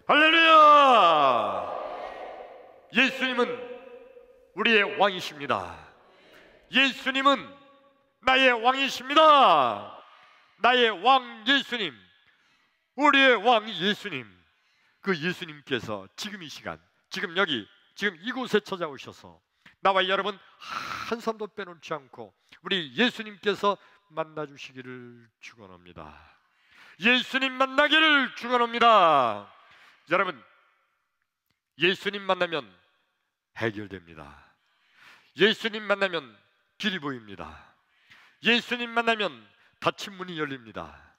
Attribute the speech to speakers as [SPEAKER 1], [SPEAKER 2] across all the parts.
[SPEAKER 1] 할렐루야! 예수님은 우리의 왕이십니다. 예수님은 나의 왕이십니다. 나의 왕 예수님, 우리의 왕 예수님, 그 예수님께서 지금 이 시간, 지금 여기, 지금 이곳에 찾아오셔서 나와 여러분 한 사람도 빼놓지 않고 우리 예수님께서 만나주시기를 축원합니다. 예수님 만나기를 축원합니다. 여러분, 예수님 만나면 해결됩니다. 예수님 만나면 길이 보입니다. 예수님 만나면 닫힌 문이 열립니다.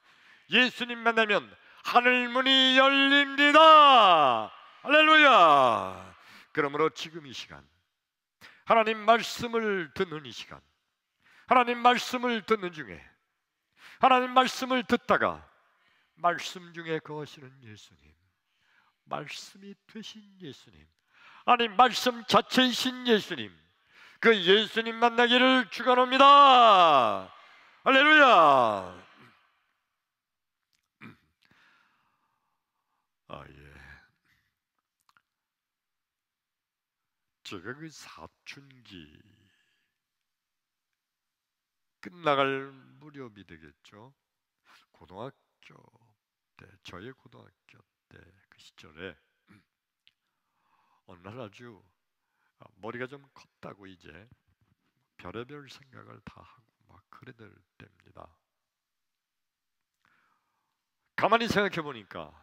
[SPEAKER 1] 예수님 만나면 하늘 문이 열립니다. 할렐루야! 그러므로 지금 이 시간, 하나님 말씀을 듣는 이 시간, 하나님 말씀을 듣는 중에, 하나님 말씀을 듣다가 말씀 중에 거하시는 예수님, 말씀이 되신 예수님, 아니 말씀 자체이신 예수님, 그 예수님 만나기를 축원합니다. 할렐루야! 제가 그 사춘기 끝나갈 무렵이 되겠죠. 고등학교 때, 저의 고등학교 때 그 시절에 어느 날 아주 머리가 좀 컸다고 이제 별의별 생각을 다 하고 막 그래 될 때입니다. 가만히 생각해 보니까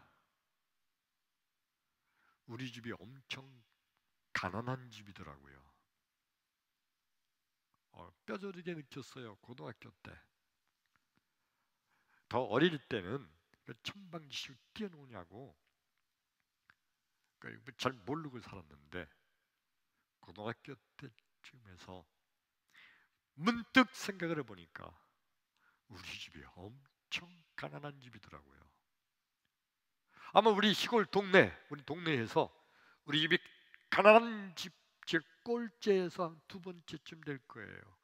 [SPEAKER 1] 우리 집이 엄청 가난한 집이더라고요. 뼈저리게 느꼈어요. 고등학교 때. 더 어릴 때는 천방지축 뛰어노냐고 잘 모르고 살았는데 고등학교 때쯤에서 문득 생각을 해보니까 우리 집이 엄청 가난한 집이더라고요. 아마 우리 시골 동네, 우리 동네에서 우리 집이 가난한 집 제 꼴째에서 한 두 번째쯤 될 거예요.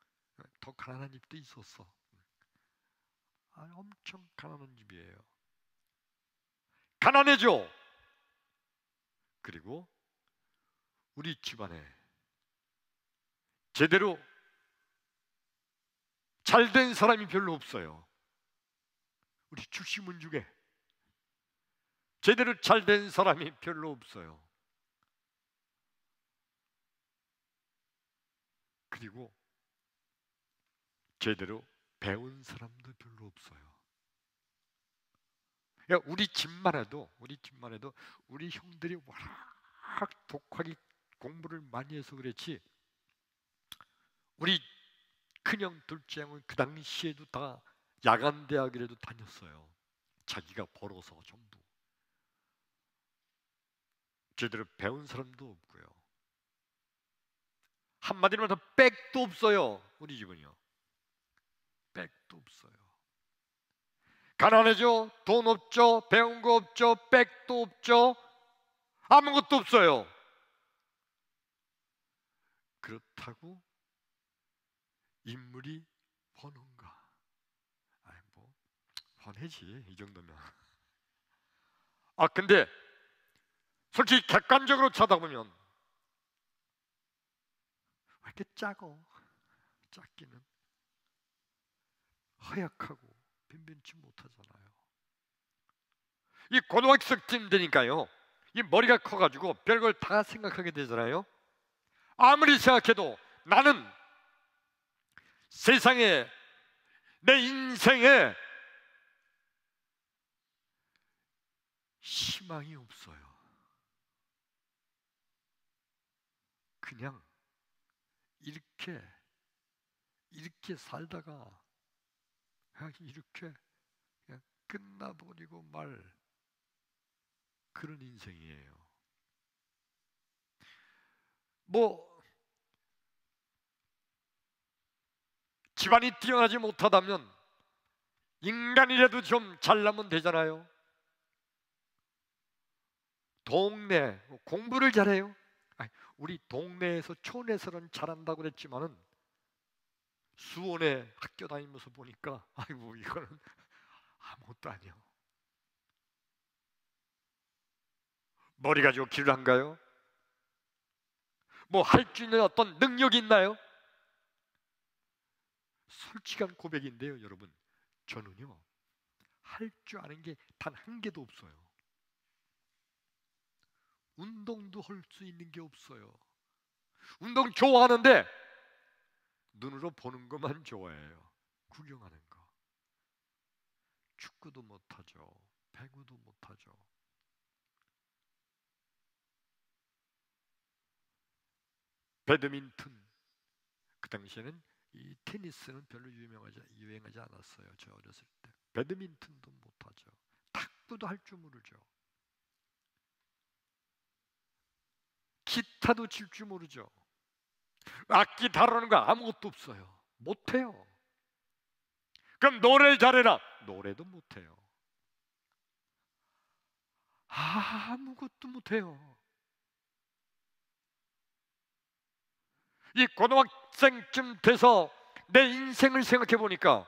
[SPEAKER 1] 더 가난한 집도 있었어. 엄청 가난한 집이에요. 가난해져. 그리고 우리 집안에 제대로 잘된 사람이 별로 없어요. 우리 주시문 중에 제대로 잘된 사람이 별로 없어요. 그리고 제대로 배운 사람도 별로 없어요. 우리 집만 해도 우리 형들이 워낙 독하게 공부를 많이 해서 그렇지, 우리 큰형 둘째 형은 그 당시에도 다 야간 대학이라도 다녔어요. 자기가 벌어서 전부. 제대로 배운 사람도 없고요. 한마디로 말해서 백도 없어요. 우리 집은요. 백도 없어요. 가난해죠. 돈 없죠. 배운 거 없죠. 백도 없죠. 아무것도 없어요. 그렇다고 인물이 훤한가? 뭐 훤해지 이 정도면. 근데 솔직히 객관적으로 쳐다보면 왜 이렇게 작어? 작기는 허약하고 변변치 못하잖아요. 이 고등학생쯤 되니까요, 이 머리가 커가지고 별걸 다 생각하게 되잖아요. 아무리 생각해도 나는 세상에, 내 인생에 희망이 없어요. 그냥 이렇게 살다가 그냥 이렇게 그냥 끝나버리고 말, 그런 인생이에요. 뭐 집안이 뛰어나지 못하다면 인간이라도 좀 잘나면 되잖아요. 동네 공부를 잘해요. 우리 동네에서 촌에서는 잘한다고 그랬지만은 수원에 학교 다니면서 보니까 아이고 이거는 아무것도 아니야. 머리 가지고 길을 한가요? 뭐 할 수 있는 어떤 능력이 있나요? 솔직한 고백인데요, 여러분. 저는요, 할 줄 아는 게 단 한 개도 없어요. 운동도 할 수 있는 게 없어요. 운동 좋아하는데 눈으로 보는 것만 좋아해요. 구경하는 거. 축구도 못하죠. 배구도 못하죠. 배드민턴, 그 당시에는 이 테니스는 별로 유행하지 않았어요. 저 어렸을 때. 배드민턴도 못하죠. 탁구도 할 줄 모르죠. 기타도 칠 줄 모르죠. 악기 다루는 거 아무것도 없어요. 못해요. 그럼 노래 잘해라. 노래도 못해요. 아무것도 못해요. 이 고등학생쯤 돼서 내 인생을 생각해 보니까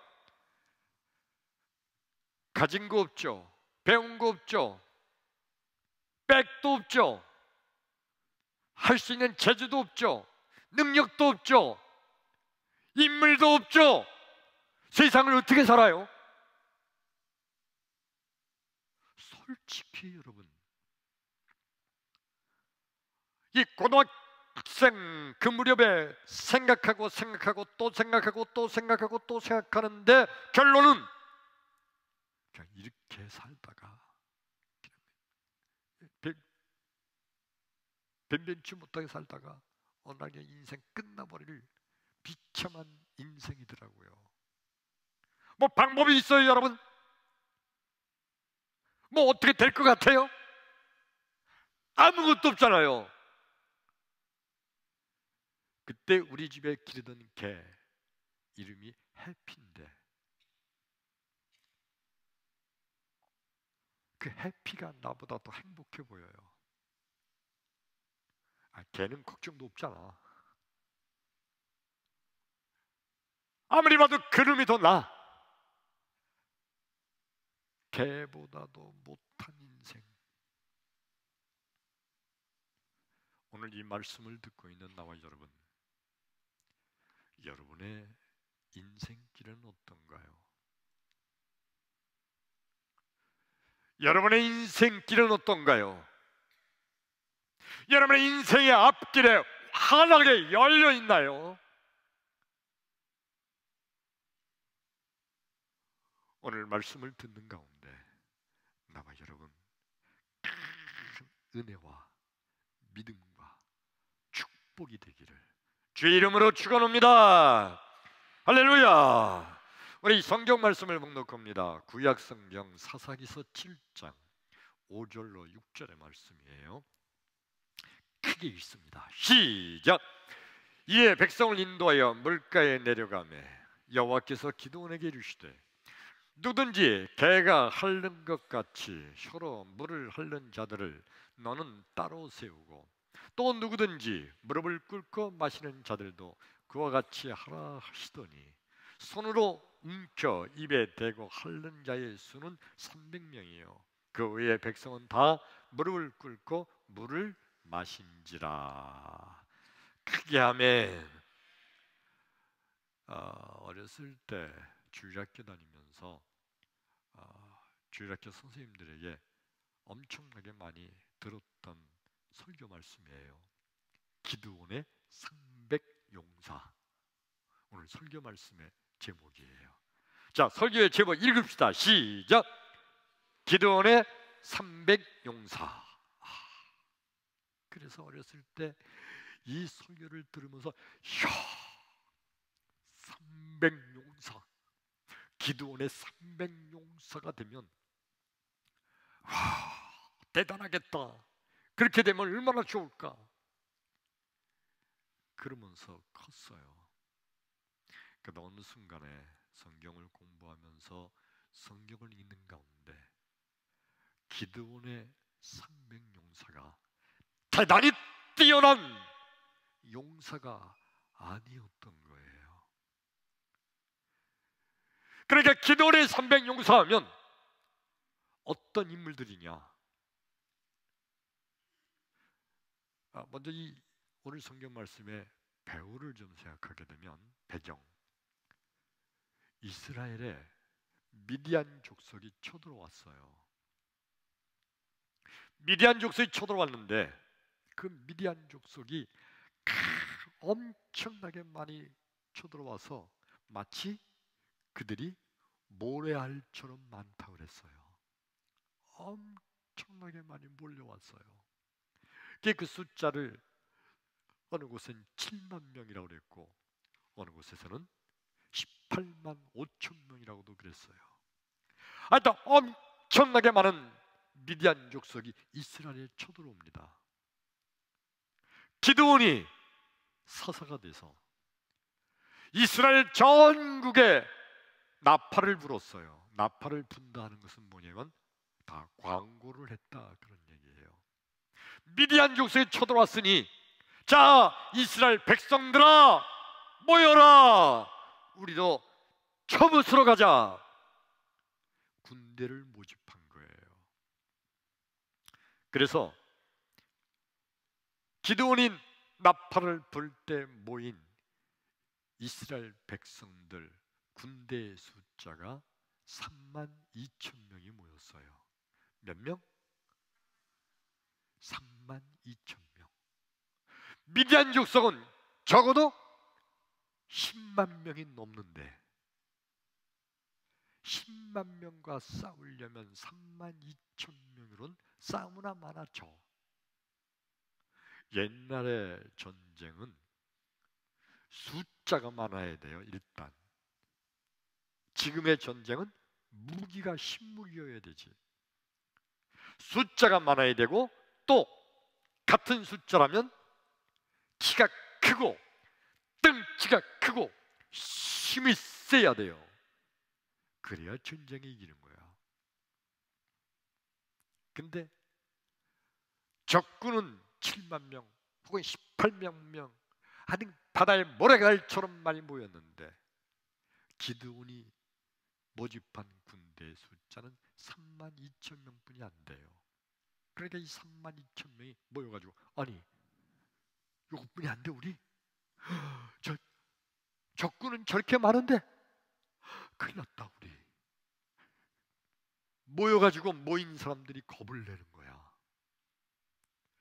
[SPEAKER 1] 가진 거 없죠. 배운 거 없죠. 백도 없죠. 할 수 있는 재주도 없죠. 능력도 없죠. 인물도 없죠. 세상을 어떻게 살아요? 솔직히 여러분, 이 고등학생 그 무렵에 생각하고 또 생각하고 또 생각하고 또 생각하는데 결론은 그냥 이렇게 살다가 변변치 못하게 살다가 어느 날 인생 끝나버릴 비참한 인생이더라고요. 뭐 방법이 있어요, 여러분? 뭐 어떻게 될 것 같아요? 아무것도 없잖아요. 그때 우리 집에 기르던 개 이름이 해피인데 그 해피가 나보다 더 행복해 보여요. 개는 걱정도 없잖아. 아무리 봐도 그놈이 더 나아. 개보다도 못한 인생. 오늘 이 말씀을 듣고 있는 나와 여러분, 여러분의 인생길은 어떤가요? 여러분의 인생길은 어떤가요? 여러분의 인생의 앞길에 환하게 열려 있나요? 오늘 말씀을 듣는 가운데 나와 여러분 큰 은혜와 믿음과 축복이 되기를 주의 이름으로 축원합니다. 할렐루야. 우리 성경 말씀을 봉독합니다. 구약 성경 사사기서 7장 5절로 6절의 말씀이에요. 크게 읽습니다. 시작. 이에 백성을 인도하여 물가에 내려가매 여호와께서 기드온에게 이르시되 누구든지 개가 핥는 것 같이 혀로 물을 핥는 자들을 너는 따로 세우고 또 누구든지 무릎을 꿇고 마시는 자들도 그와 같이 하라 하시더니 손으로 움켜 입에 대고 핥는 자의 수는 300명이요 그 외의 백성은 다 무릎을 꿇고 물을 마신지라. 크게 아멘. 어렸을 때 주일학교 다니면서 주일학교 선생님들에게 엄청나게 많이 들었던 설교 말씀이에요. 기드온의 상백용사. 오늘 설교 말씀의 제목이에요. 자, 설교의 제목 읽읍시다. 시작. 기드온의 상백용사. 그래서 어렸을 때 이 설교를 들으면서 삼백용사, 기드온의 삼백용사가 되면 대단하겠다. 그렇게 되면 얼마나 좋을까. 그러면서 컸어요. 그러다 어느 순간에 성경을 공부하면서 성경을 읽는 가운데 기드온의 삼백용사가 대단히 뛰어난 용사가 아니었던 거예요. 그러니까 기드온의 300용사하면 어떤 인물들이냐? 먼저 이 오늘 성경 말씀의 배후를 좀 생각하게 되면, 배경, 이스라엘에 미디안 족속이 쳐들어왔어요. 미디안 족속이 쳐들어왔는데 그 미디안 족속이 엄청나게 많이 쳐들어와서 마치 그들이 모래알처럼 많다고 그랬어요. 엄청나게 많이 몰려왔어요. 그 숫자를 어느 곳은 7만 명이라고 그랬고 어느 곳에서는 18만 5천 명이라고도 그랬어요. 하여튼 엄청나게 많은 미디안 족속이 이스라엘에 쳐들어옵니다. 기드온이 사사가 돼서 이스라엘 전국에 나팔을 불었어요. 나팔을 분다 하는 것은 뭐냐면 다 광고를 했다, 그런 얘기예요. 미디안 족속이 쳐들어왔으니 자, 이스라엘 백성들아 모여라, 우리도 처부수러 가자. 군대를 모집한 거예요. 그래서 기드온이 나팔을 불 때 모인 이스라엘 백성들 군대의 숫자가 3만 2천 명이 모였어요. 몇 명? 3만 2천 명. 미디안 족속은 적어도 10만 명이 넘는데 10만 명과 싸우려면 3만 2천 명으로는 싸우나 마나죠. 옛날의 전쟁은 숫자가 많아야 돼요. 일단 지금의 전쟁은 무기가 신무기여야 되지. 숫자가 많아야 되고 또 같은 숫자라면 키가 크고 덩치가 크고 힘이 세야 돼요. 그래야 전쟁에 이기는 거야. 근데 적군은 7만 명 혹은 18만 명, 하여튼 바다의 모래알처럼 많이 모였는데 기드온이 모집한 군대의 숫자는 3만 2천 명뿐이 안 돼요. 그러니까 이 3만 2천 명이 모여가지고 아니 이것뿐이 안 돼 우리? 적군은 저렇게 많은데 큰일 났다 우리. 모여가지고 모인 사람들이 겁을 내는 거야.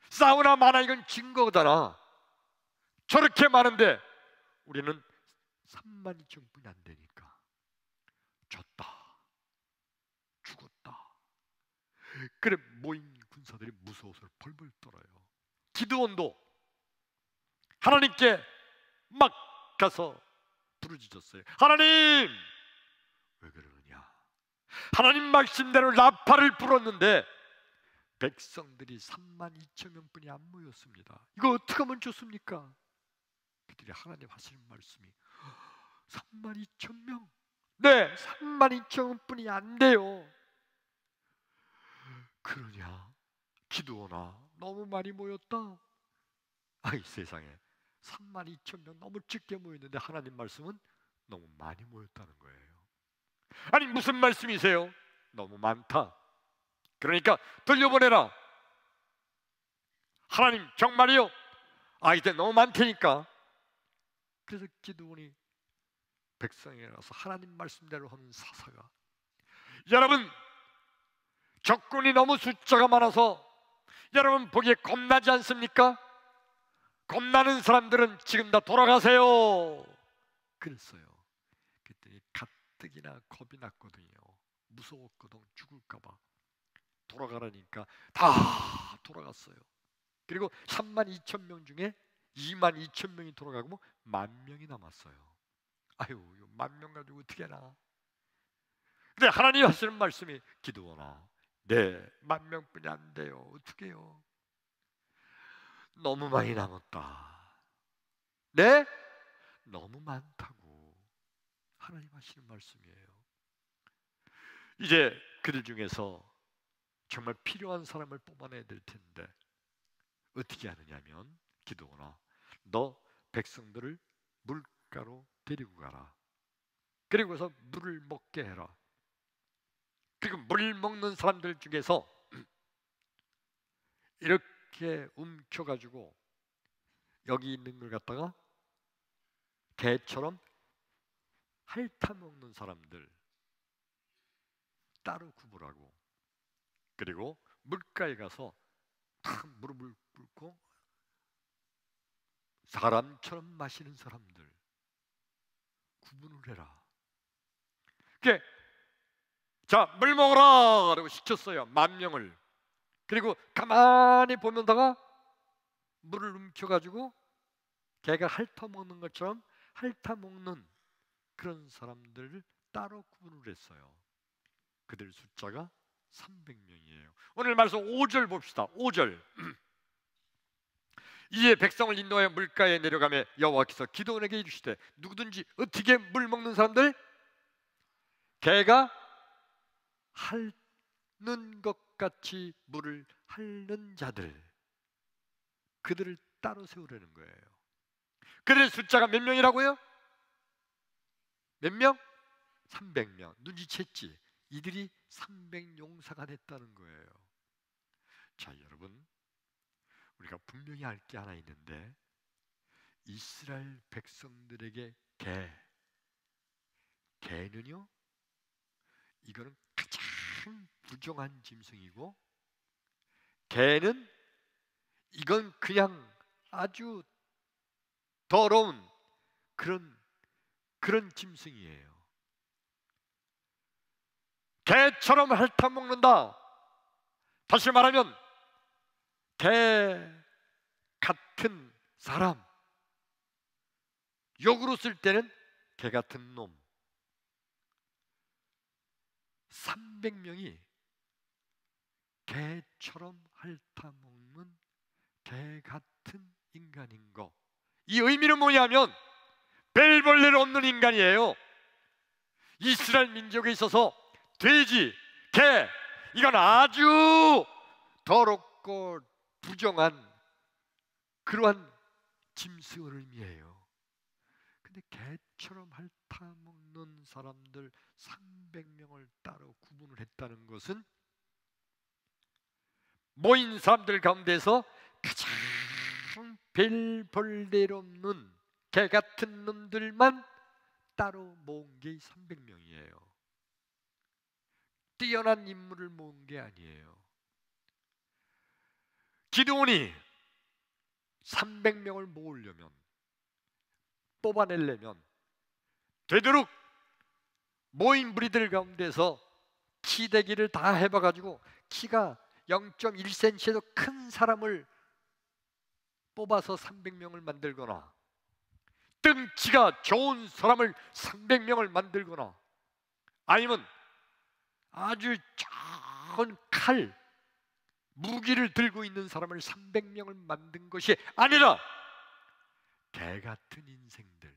[SPEAKER 1] 싸우나 마나 이건 진 거잖아. 저렇게 많은데 우리는 3만 2천 분이 안 되니까 졌다, 죽었다. 그래 모인 군사들이 무서워서 벌벌 떨어요. 기드온도 하나님께 막 가서 부르짖었어요. 하나님 왜 그러느냐? 하나님 말씀대로 나팔을 불었는데 백성들이 3만 2천 명뿐이 안 모였습니다. 이거 어떻게 하면 좋습니까? 그들이 하나님 하시는 말씀이 3만 2천 명? 네, 3만 2천 명뿐이 안 돼요. 그러냐? 기드온아 너무 많이 모였다. 아이 세상에 3만 2천 명 너무 적게 모였는데 하나님 말씀은 너무 많이 모였다는 거예요. 아니 무슨 말씀이세요? 너무 많다. 그러니까 돌려보내라. 하나님 정말이요? 이제 너무 많다니까. 그래서 기드온이 백성에 나서 하나님 말씀대로 하는 사사가, 여러분 적군이 너무 숫자가 많아서 여러분 보기에 겁나지 않습니까? 겁나는 사람들은 지금 다 돌아가세요. 그랬어요. 그랬더니 가뜩이나 겁이 났거든요. 무서웠거든. 죽을까봐. 돌아가라니까 다 돌아갔어요. 그리고 3만 2천 명 중에 2만 2천 명이 돌아가고 10,000명이 남았어요. 아유, 10,000명 가지고 어떻게 하나. 근데 하나님 하시는 말씀이 기드온아, 네, 10,000명뿐이 안 돼요. 어떻게 해요? 너무 많이 남았다. 네? 너무 많다고. 하나님 하시는 말씀이에요. 이제 그들 중에서 정말 필요한 사람을 뽑아내야 될 텐데 어떻게 하느냐면, 기드온아, 너 백성들을 물가로 데리고 가라. 그리고서 물을 먹게 해라. 그리고 물 먹는 사람들 중에서 이렇게 움켜가지고 여기 있는 걸 갖다가 개처럼 핥아먹는 사람들 따로 구분하고, 그리고 물가에 가서 탁 무릎을 꿇고 사람처럼 마시는 사람들 구분을 해라. 그게 자, 물 먹어라 라고 시켰어요. 10,000명을. 그리고 가만히 보면다가 물을 움켜가지고 개가 핥아먹는 것처럼 핥아먹는 그런 사람들을 따로 구분을 했어요. 그들 숫자가 300명이에요. 오늘 말씀 5절 봅시다. 5절. 이에 백성을 인도하여 물가에 내려가며 여호와께서 기드온에게 이르시되 누구든지 어떻게 물 먹는 사람들, 개가 핥는 것 같이 물을 핥는 자들, 그들을 따로 세우라는 거예요. 그들의 숫자가 몇 명이라고요? 몇 명? 300명. 눈치챘지? 이들이 300용사가 됐다는 거예요. 자, 여러분, 우리가 분명히 알 게 하나 있는데, 이스라엘 백성들에게 개는요, 이거는 가장 부정한 짐승이고, 개는 이건 그냥 아주 더러운 그런 짐승이에요. 개처럼 핥아먹는다. 다시 말하면 개 같은 사람, 욕으로 쓸 때는 개 같은 놈. 300명이 개처럼 핥아먹는 개 같은 인간인 거. 이 의미는 뭐냐면 벨벌레를 없는 인간이에요. 이스라엘 민족에 있어서 돼지, 개, 이건 아주 더럽고 부정한 그러한 짐승을 의미해요. 근데 개처럼 핥아먹는 사람들 300명을 따로 구분을 했다는 것은 모인 사람들 가운데서 가장 별 없는 개 같은 놈들만 따로 모은 게 300명이에요. 뛰어난 인물을 모은 게 아니에요. 기드온이 300명을 모으려면, 뽑아내려면 되도록 모인 무리들 가운데서 키대기를 다 해봐가지고 키가 0.1cm도 큰 사람을 뽑아서 300명을 만들거나, 등치가 좋은 사람을 300명을 만들거나, 아니면 아주 좋은 칼, 무기를 들고 있는 사람을 300명을 만든 것이 아니라 개 같은 인생들,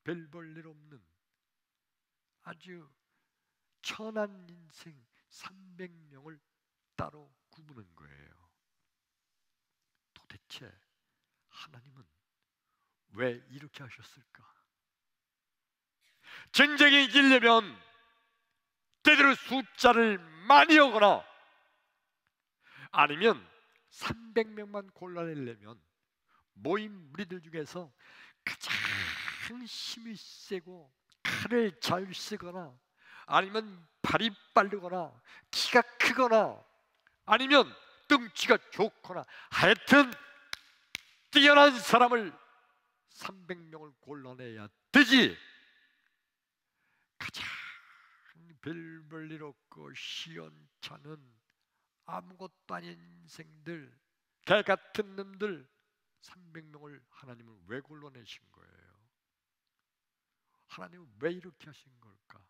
[SPEAKER 1] 별 볼 일 없는 아주 천한 인생 300명을 따로 구분한 거예요. 도대체 하나님은 왜 이렇게 하셨을까? 전쟁에 이기려면 때때로 숫자를 많이 하거나, 아니면 300명만 골라내려면 모인 무리들 중에서 가장 힘이 세고 칼을 잘 쓰거나, 아니면 발이 빠르거나 키가 크거나, 아니면 등치가 좋거나, 하여튼 뛰어난 사람을 300명을 골라내야 되지. 가장 별 볼 일 없고 시원찮은 아무것도 아닌 인생들, 개 같은 놈들 300명을 하나님은 왜 골라내신 거예요? 하나님은 왜 이렇게 하신 걸까?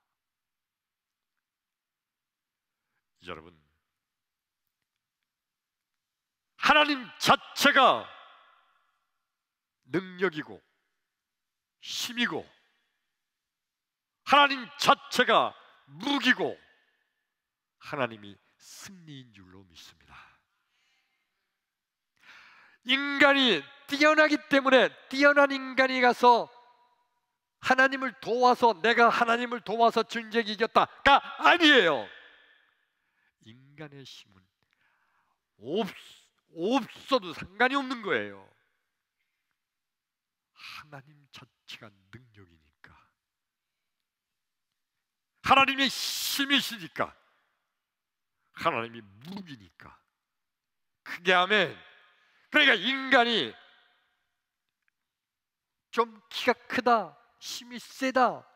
[SPEAKER 1] 여러분, 하나님 자체가 능력이고 힘이고, 하나님 자체가 무기고, 하나님이 승리인 줄로 믿습니다. 인간이 뛰어나기 때문에 뛰어난 인간이 가서 하나님을 도와서, 내가 하나님을 도와서 전쟁 이겼다가 아니에요. 인간의 힘은 없어도 상관이 없는 거예요. 하나님 자체가 능력이니까, 하나님의 힘이시니까, 하나님이 무기니까. 그게 아멘. 그러니까 인간이 좀 키가 크다, 힘이 세다,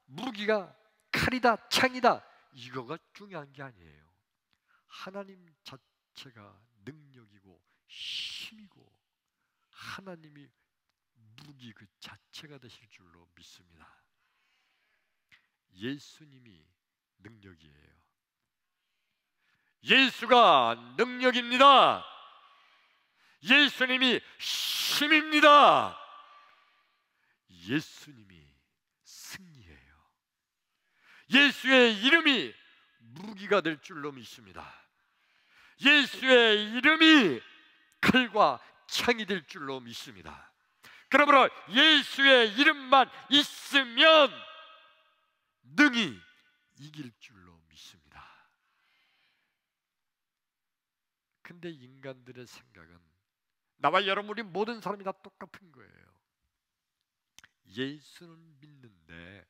[SPEAKER 1] 무기가 칼이다, 창이다, 이거가 중요한 게 아니에요. 하나님 자체가 능력이고 힘이고 하나님이 무기 그 자체가 되실 줄로 믿습니다. 예수님이 능력이에요. 예수가 능력입니다. 예수님이 힘입니다. 예수님이 승리예요. 예수의 이름이 무기가 될 줄로 믿습니다. 예수의 이름이 칼과 창이 될 줄로 믿습니다. 그러므로 예수의 이름만 있으면 능히 이길 줄로 믿습니다. 근데 인간들의 생각은 나와 여러분이 모든 사람이 다 똑같은 거예요. 예수는 믿는데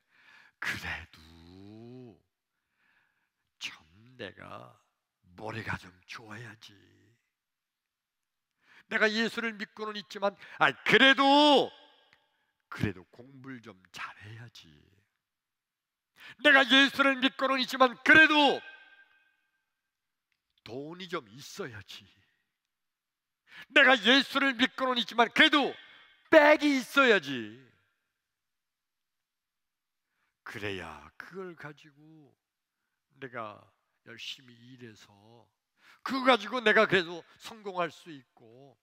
[SPEAKER 1] 그래도 좀 내가 머리가 좀 좋아야지. 내가 예수를 믿고는 있지만 그래도 공부를 좀 잘해야지. 내가 예수를 믿고는 있지만 그래도 돈이 좀 있어야지. 내가 예수를 믿고는 있지만 그래도 백이 있어야지. 그래야 그걸 가지고 내가 열심히 일해서 그거 가지고 내가 그래도 성공할 수 있고,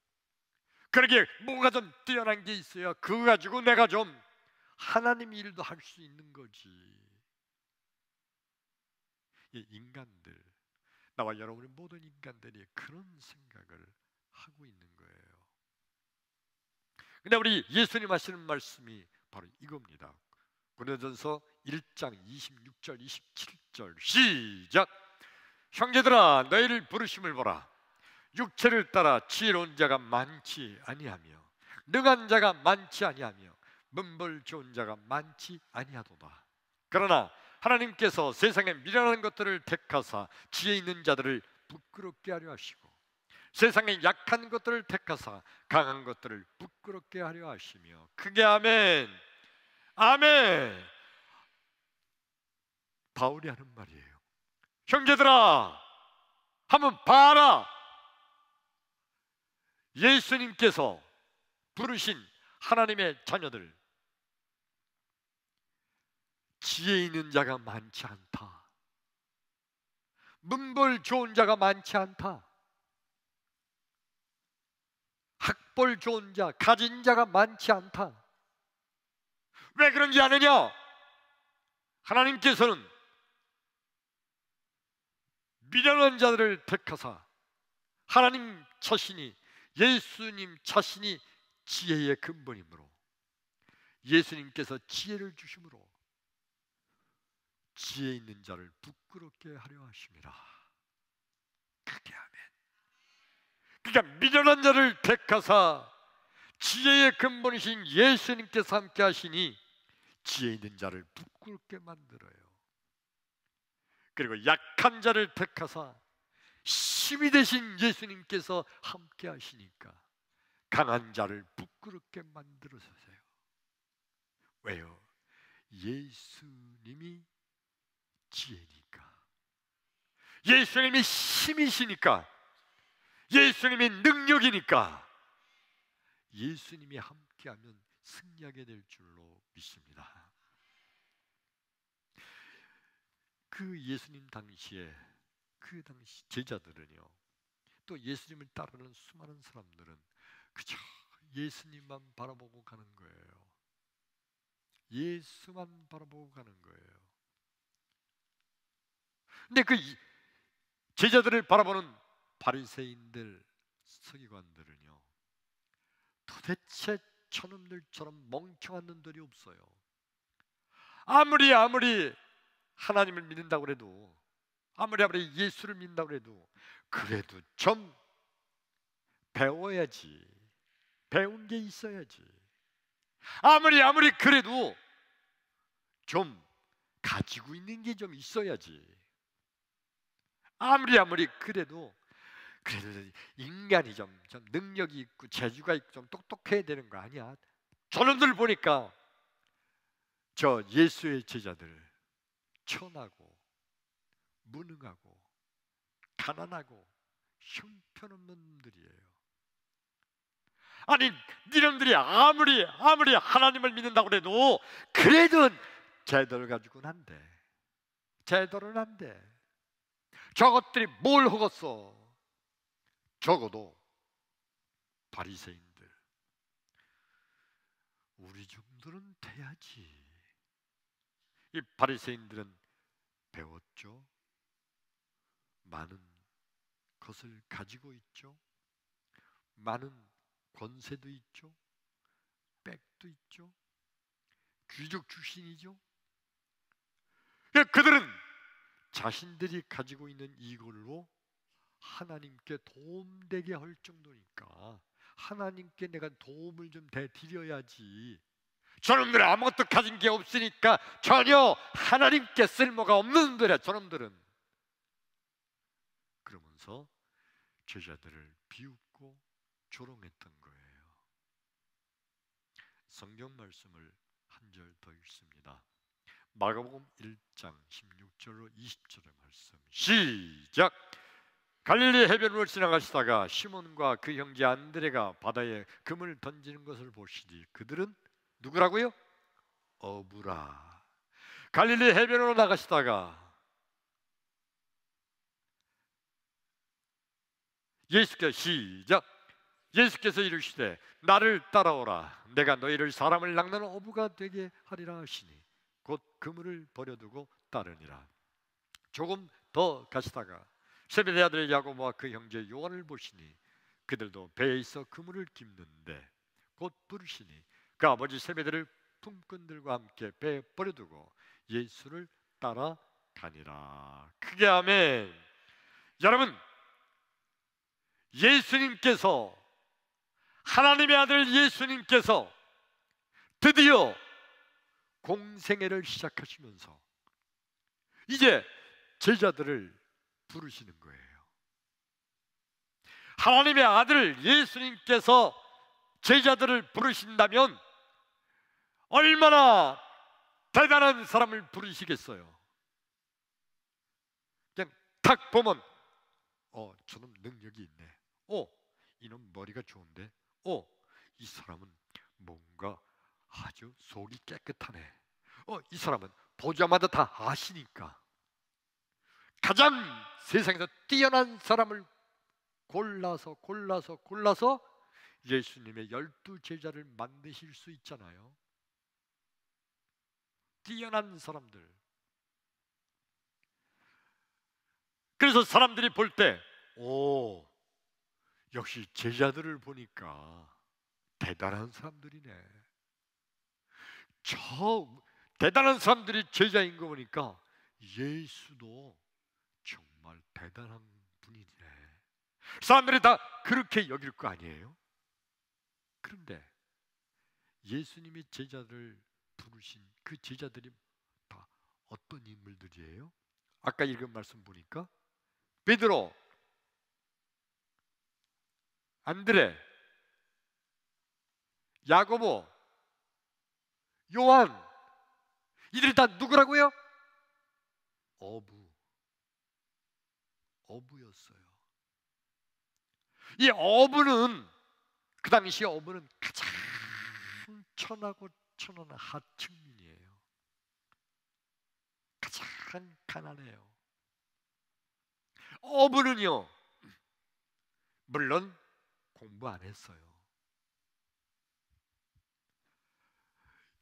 [SPEAKER 1] 그러게 뭐가 좀 뛰어난 게 있어야 그거 가지고 내가 좀 하나님 일도 할 수 있는 거지. 이 인간들, 나와 여러분의 모든 인간들이 그런 생각을 하고 있는 거예요. 근데 우리 예수님 하시는 말씀이 바로 이겁니다. 고린도전서 1장 26절 27절 시작. 형제들아 너희를 부르심을 보라. 육체를 따라 지혜로운 자가 많지 아니하며 능한 자가 많지 아니하며 문벌 좋은 자가 많지 아니하도다. 그러나 하나님께서 세상에 미련한 것들을 택하사 지혜 있는 자들을 부끄럽게 하려 하시고 세상에 약한 것들을 택하사 강한 것들을 부끄럽게 하려 하시며. 그게 아멘. 아멘. 바울이 하는 말이에요. 형제들아 한번 봐라. 예수님께서 부르신 하나님의 자녀들, 지혜 있는 자가 많지 않다. 문벌 좋은 자가 많지 않다. 학벌 좋은 자, 가진 자가 많지 않다. 왜 그런지 아느냐? 하나님께서는 미련한 자들을 택하사 하나님 자신이, 예수님 자신이 지혜의 근본이므로 예수님께서 지혜를 주심으로 지혜 있는 자를 부끄럽게 하려 하심이라. 그게 아멘. 그러니까 미련한 자를 택하사 지혜의 근본이신 예수님께서 함께 하시니 지혜 있는 자를 부끄럽게 만들어요. 그리고 약한 자를 택하사 힘이 되신 예수님께서 함께 하시니까 강한 자를 부끄럽게 만들어서세요. 왜요? 예수님이 지혜니까, 예수님이 힘이시니까, 예수님이 능력이니까 예수님이 함께하면 승리하게 될 줄로 믿습니다. 그 예수님 당시에 그 당시 제자들은요, 또 예수님을 따르는 수많은 사람들은 그저 예수님만 바라보고 가는 거예요. 예수만 바라보고 가는 거예요. 근데 그 제자들을 바라보는 바리새인들, 서기관들은요, 도대체 저놈들처럼 멍청한 놈들이 없어요. 아무리 하나님을 믿는다고 해도, 아무리 예수를 믿는다고 해도 그래도 좀 배워야지. 배운 게 있어야지. 아무리 그래도 좀 가지고 있는 게 좀 있어야지. 아무리 그래도 인간이 좀 능력이 있고 재주가 있고 좀 똑똑해야 되는 거 아니야? 저놈들 보니까 저 예수의 제자들 천하고 무능하고 가난하고 형편없는 놈들이에요. 아니, 니놈들이 아무리 하나님을 믿는다고 해도 그래도 제도를 가지고는 안 돼. 제도는 안 돼. 저것들이 뭘 하겠어? 적어도 바리새인들, 우리 정도는 돼야지. 이 바리새인들은 배웠죠. 많은 것을 가지고 있죠. 많은 권세도 있죠. 빽도 있죠. 귀족 출신이죠. 그들은 자신들이 가지고 있는 이걸로 하나님께 도움되게 할 정도니까 하나님께 내가 도움을 좀 드려야지. 저놈들은 아무것도 가진 게 없으니까 전혀 하나님께 쓸모가 없는 놈들이야, 저놈들은. 그러면서 제자들을 비웃고 조롱했던 거예요. 성경 말씀을 한 절 더 읽습니다. 마가복음 1장 16절로 20절의 말씀 시작. 갈릴리 해변으로 지나가시다가 시몬과 그 형제 안드레가 바다에 금을 던지는 것을 보시니 그들은 누구라고요? 어부라. 갈릴리 해변으로 나가시다가 예수께서 이르시되 나를 따라오라. 내가 너희를 사람을 낚는 어부가 되게 하리라 하시니 곧 그물을 버려두고 따르니라. 조금 더 가시다가 세베대 아들 야고보와 그 형제 요한을 보시니 그들도 배에 있어 그물을 깁는데 곧 부르시니 그 아버지 세베대를 품꾼들과 함께 배에 버려두고 예수를 따라가니라. 크게 아멘. 여러분, 예수님께서, 하나님의 아들 예수님께서 드디어 공생애를 시작하시면서 이제 제자들을 부르시는 거예요. 하나님의 아들 예수님께서 제자들을 부르신다면 얼마나 대단한 사람을 부르시겠어요. 그냥 딱 보면 저놈 능력이 있네. 이놈 머리가 좋은데. 이 사람은 뭔가 아주 속이 깨끗하네. 이 사람은 보자마자 다 아시니까 가장 세상에서 뛰어난 사람을 골라서 예수님의 12 제자를 만드실 수 있잖아요. 뛰어난 사람들. 그래서 사람들이 볼 때 역시 제자들을 보니까 대단한 사람들이네. 저 대단한 사람들이 제자인 거 보니까 예수도 정말 대단한 분이네. 사람들이 다 그렇게 여길 거 아니에요? 그런데 예수님이 제자들을 부르신 그 제자들이 다 어떤 인물들이에요? 아까 읽은 말씀 보니까 베드로, 안드레, 야고보, 요한, 이들이 다 누구라고요? 어부였어요. 이 어부는, 그 당시 어부는 가장 천하고 천하는 하층민이에요. 가장 가난해요. 어부는요, 물론 공부 안 했어요.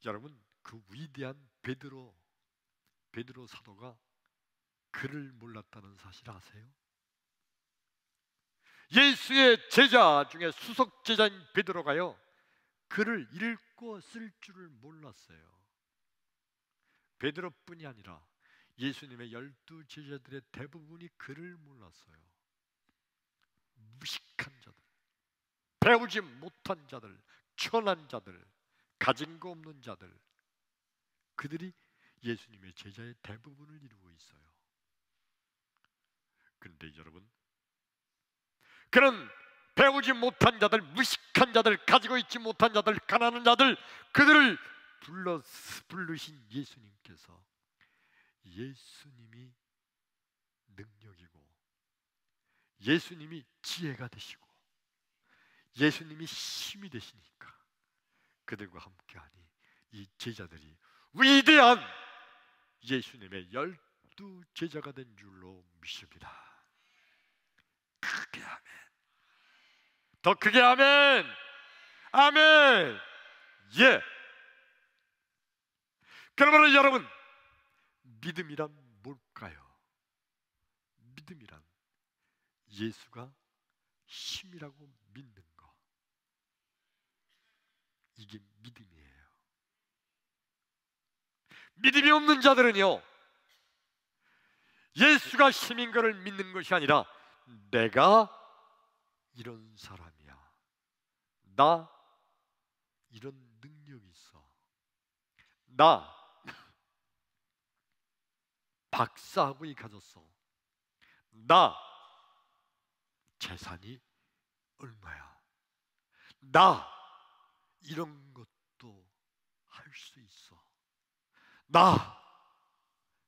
[SPEAKER 1] 여러분, 그 위대한 베드로 사도가 글을 몰랐다는 사실 아세요? 예수의 제자 중에 수석 제자인 베드로가요, 글을 읽고 쓸 줄을 몰랐어요. 베드로뿐이 아니라 예수님의 12 제자들의 대부분이 글을 몰랐어요. 무식한 자들, 배우지 못한 자들, 천한 자들, 가진 거 없는 자들, 그들이 예수님의 제자의 대부분을 이루고 있어요. 그런데 여러분, 그런 배우지 못한 자들, 무식한 자들, 가지고 있지 못한 자들, 가난한 자들, 그들을 부르신 예수님께서 예수님이 능력이고 예수님이 지혜가 되시고 예수님이 힘이 되시니까 그들과 함께하니 이 제자들이 위대한 예수님의 12 제자가 된 줄로 믿습니다. 크게 아멘. 더 크게 아멘. 아멘. 예. 그러므로 여러분, 믿음이란 뭘까요? 믿음이란 예수가 힘이라고 믿는 거, 이게 믿음이에요. 믿음이 없는 자들은요, 예수가 힘인 것을 믿는 것이 아니라 내가 이런 사람이야, 나 이런 능력이 있어, 나 박사학위를 가졌어, 나 재산이 얼마야, 나 이런 것도 할 수 있어. 나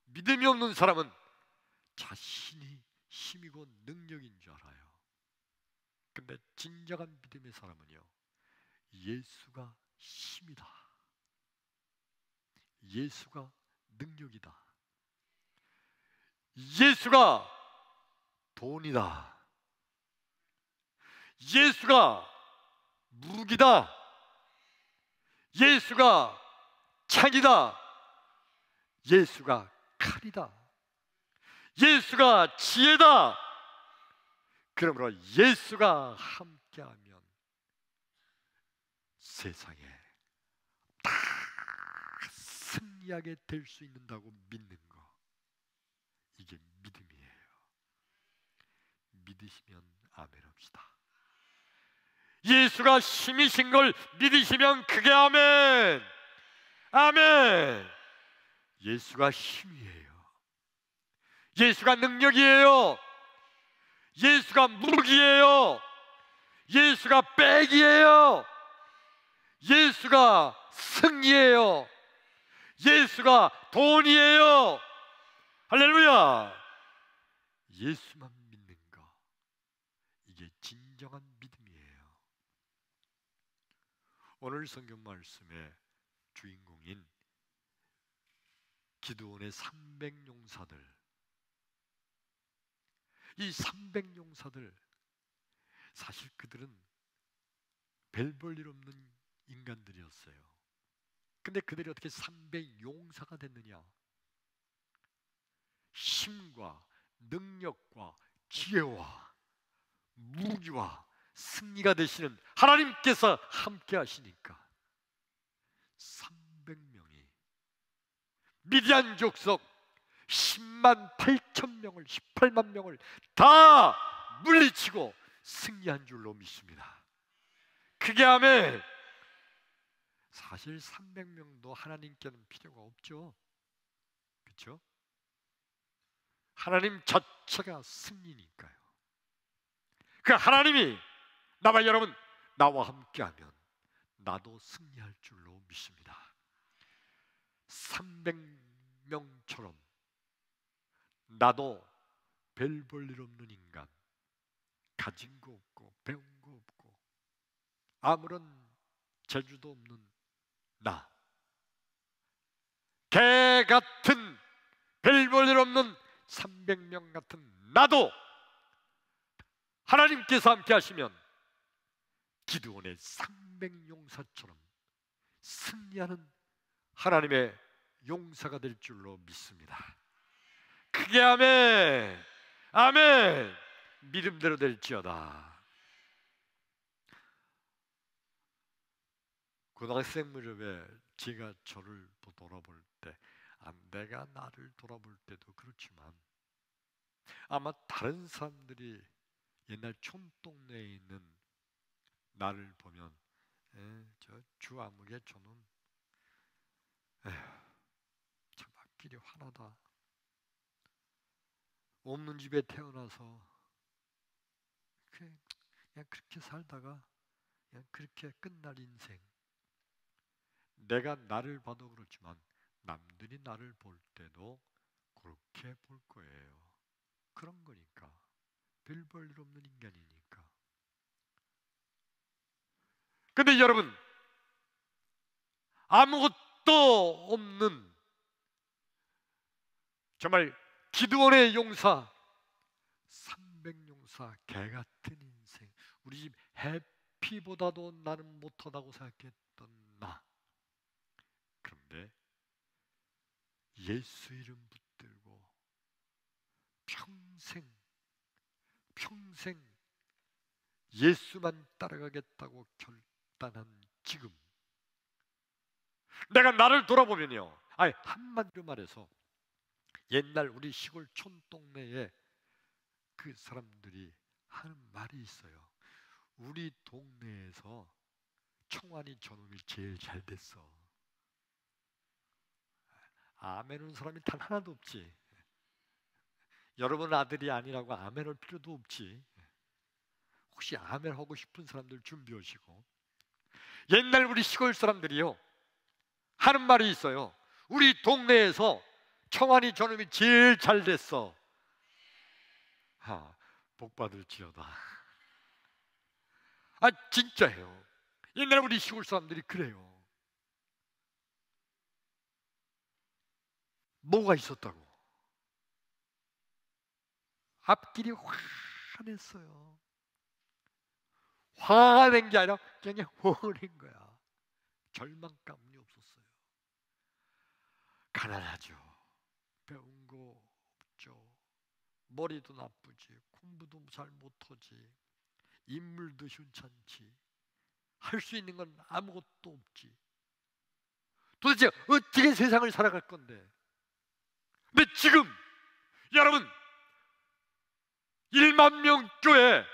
[SPEAKER 1] 믿음이 없는 사람은 자신이 힘이고 능력인 줄 알아요. 근데 진정한 믿음의 사람은요, 예수가 힘이다, 예수가 능력이다, 예수가 돈이다, 예수가 무기다, 예수가 창이다, 예수가 칼이다, 예수가 지혜다. 그러므로 예수가 함께하면 세상에 다 승리하게 될 수 있는다고 믿는 거, 이게 믿음이에요. 믿으시면 아멘 합시다. 예수가 힘이신 걸 믿으시면 크게 아멘. 아멘. 예수가 힘이에요. 예수가 능력이에요. 예수가 무기예요. 예수가 백이에요. 예수가 승리예요. 예수가 돈이에요. 할렐루야. 예수만 믿는 거, 이게 진정한 믿음이에요. 오늘 성경 말씀의 주인공인 기드온의 300용사들, 이 300용사들, 사실 그들은 별 볼 일 없는 인간들이었어요. 근데 그들이 어떻게 300용사가 됐느냐? 힘과 능력과 지혜와 무기와 승리가 되시는 하나님께서 함께 하시니까 300명이 미디안 족속 10만 8천 명을, 18만 명을 다 물리치고 승리한 줄로 믿습니다. 크게 아멘. 사실 300명도 하나님께는 필요가 없죠. 그렇죠? 하나님 자체가 승리니까요. 그 하나님이 나와 여러분, 나와 함께하면 나도 승리할 줄로 믿습니다. 300명처럼 나도 별 볼 일 없는 인간, 가진 거 없고 배운 거 없고 아무런 재주도 없는 나, 개 같은 별 볼 일 없는 300명 같은 나도 하나님께서 함께 하시면 기드온의 300용사처럼 승리하는 하나님의 용사가 될 줄로 믿습니다. 크게 아멘. 아멘. 믿음대로 될지어다. 고등학생 무렵에 제가 저를 돌아볼 때, 내가 나를 돌아볼 때도 그렇지만 아마 다른 사람들이 옛날 촌동네에 있는 나를 보면 저 주 아무개 저는 참 앞길이 환하다. 없는 집에 태어나서 그냥 그렇게 살다가 그냥 그렇게 끝날 인생. 내가 나를 봐도 그렇지만 남들이 나를 볼 때도 그렇게 볼 거예요. 그런 거니까. 별 볼 일 없는 인간이니까. 근데 여러분, 아무것도 없는 정말 기드온의 용사, 300용사, 개같은 인생. 우리 집 해피보다도 나는 못하다고 생각했던 나. 그런데 예수 이름 붙들고 평생 예수만 따라가겠다고 결단한 지금, 내가 나를 돌아보면요, 한마디로 말해서 옛날 우리 시골 촌동네에 그 사람들이 하는 말이 있어요. 우리 동네에서 청환이 저놈이 제일 잘 됐어. 아멘하는 사람이 단 하나도 없지. 여러분 아들이 아니라고 아멘할 필요도 없지. 혹시 아멘하고 싶은 사람들 준비하시고. 옛날 우리 시골 사람들이요 하는 말이 있어요. 우리 동네에서 청환이 저놈이 제일 잘 됐어. 복 받을지어다. 진짜예요. 옛날 우리 시골 사람들이 그래요. 뭐가 있었다고? 앞길이 환했어요. 화가 낸 게 아니라 그냥 화낸 거야. 절망감이 없었어요. 가난하죠. 배운 거 없죠. 머리도 나쁘지. 공부도 잘 못하지. 인물도 흉찮지. 할 수 있는 건 아무것도 없지. 도대체 어떻게 세상을 살아갈 건데? 근데 지금 여러분 1만 명 교회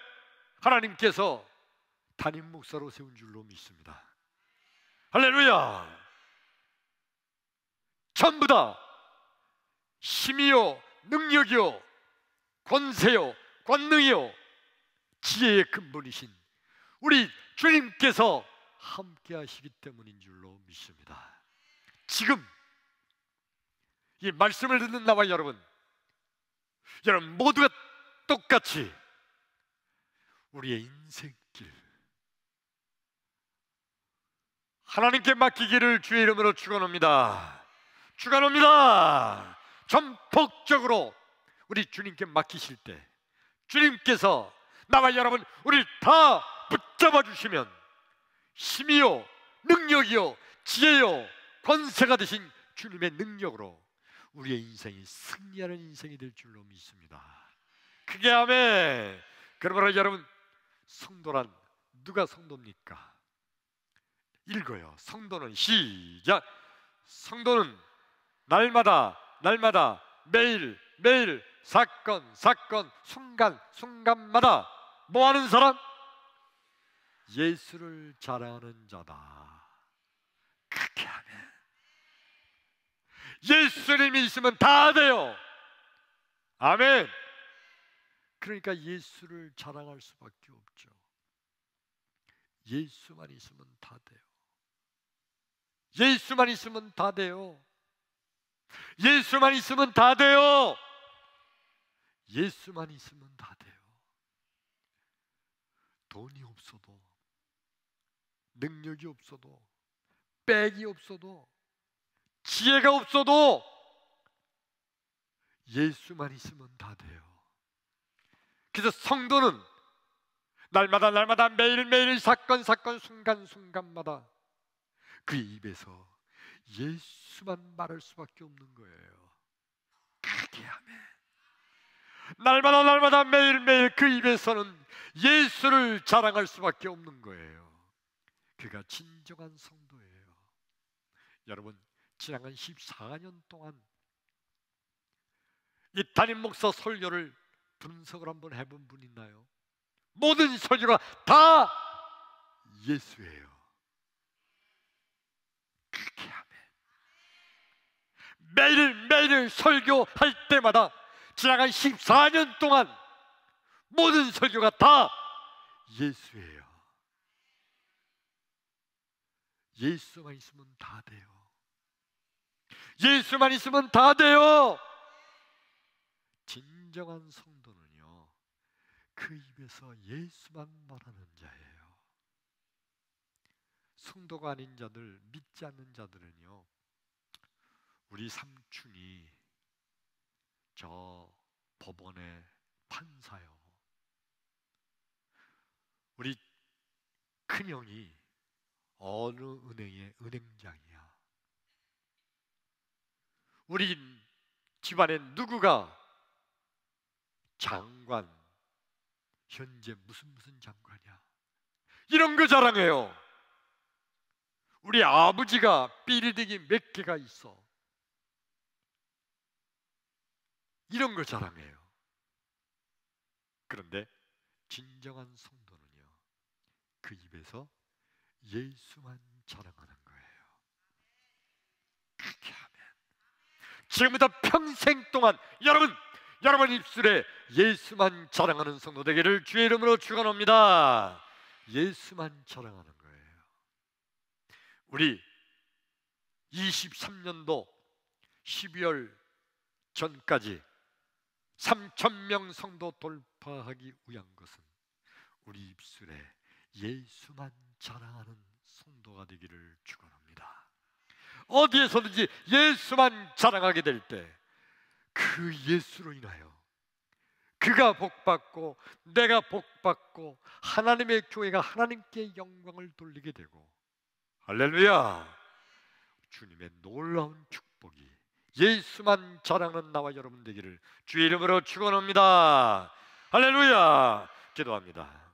[SPEAKER 1] 하나님께서 담임 목사로 세운 줄로 믿습니다. 할렐루야. 전부 다 힘이요 능력이요 권세요 권능이요 지혜의 근본이신 우리 주님께서 함께 하시기 때문인 줄로 믿습니다. 지금 이 말씀을 듣는 나와 여러분 모두가 똑같이 우리의 인생길 하나님께 맡기기를 주의 이름으로 축원합니다. 축원합니다. 전폭적으로 우리 주님께 맡기실 때 주님께서 나와 여러분 우리를 다 붙잡아 주시면 힘이요 능력이요 지혜요 권세가 되신 주님의 능력으로 우리의 인생이 승리하는 인생이 될 줄로 믿습니다. 크게 아멘. 그러므로 여러분 성도란 누가 성도입니까? 읽어요. 성도는 시작. 성도는 날마다 매일 사건 순간마다 뭐 하는 사람? 예수를 자랑하는 자다. 그렇게 하면 예수님이 있으면 다 돼요. 아멘. 그러니까 예수를 자랑할 수밖에 없죠. 예수만 있으면 다 돼요. 예수만 있으면 다 돼요. 예수만 있으면 다 돼요. 예수만 있으면 다 돼요. 돈이 없어도 능력이 없어도 빽이 없어도 지혜가 없어도 예수만 있으면 다 돼요. 그래서 성도는 날마다 매일 사건 순간마다 그 입에서 예수만 말할 수밖에 없는 거예요. 그렇게 하면 날마다 매일 그 입에서는 예수를 자랑할 수밖에 없는 거예요. 그가 진정한 성도예요. 여러분 지난 14년 동안 이 담임 목사 설교를 분석을 한번 해본 분 있나요? 모든 설교가 다 예수예요. 매일매일 설교할 때마다 지나간 14년 동안 모든 설교가 다 예수예요. 예수만 있으면 다 돼요. 예수만 있으면 다 돼요. 진정한 성도는요, 그 입에서 예수만 말하는 자예요. 성도가 아닌 자들, 믿지 않는 자들은요, 우리 삼촌이 저 법원의 판사요, 우리 큰형이 어느 은행의 은행장이야, 우리 집안에 누구가 장관, 현재 무슨 장관이야, 이런 거 자랑해요. 우리 아버지가 빌딩이 몇 개가 있어, 이런 거 자랑해요. 그런데 진정한 성도는요, 그 입에서 예수만 자랑하는 거예요. 그렇게 하면 지금부터 평생 동안 여러분 입술에 예수만 자랑하는 성도 되기를 주의 이름으로 축원합니다. 예수만 자랑하는 거예요. 우리 23년도 12월 전까지 3,000명 성도 돌파하기 위한 것은 우리 입술에 예수만 자랑하는 성도가 되기를 축원합니다. 어디에서든지 예수만 자랑하게 될 때 그 예수로 인하여 그가 복받고 내가 복받고 하나님의 교회가 하나님께 영광을 돌리게 되고, 할렐루야, 주님의 놀라운 축복이 예수만 자랑하는 나와 여러분 되기를 주의 이름으로 축원합니다. 할렐루야. 기도합니다.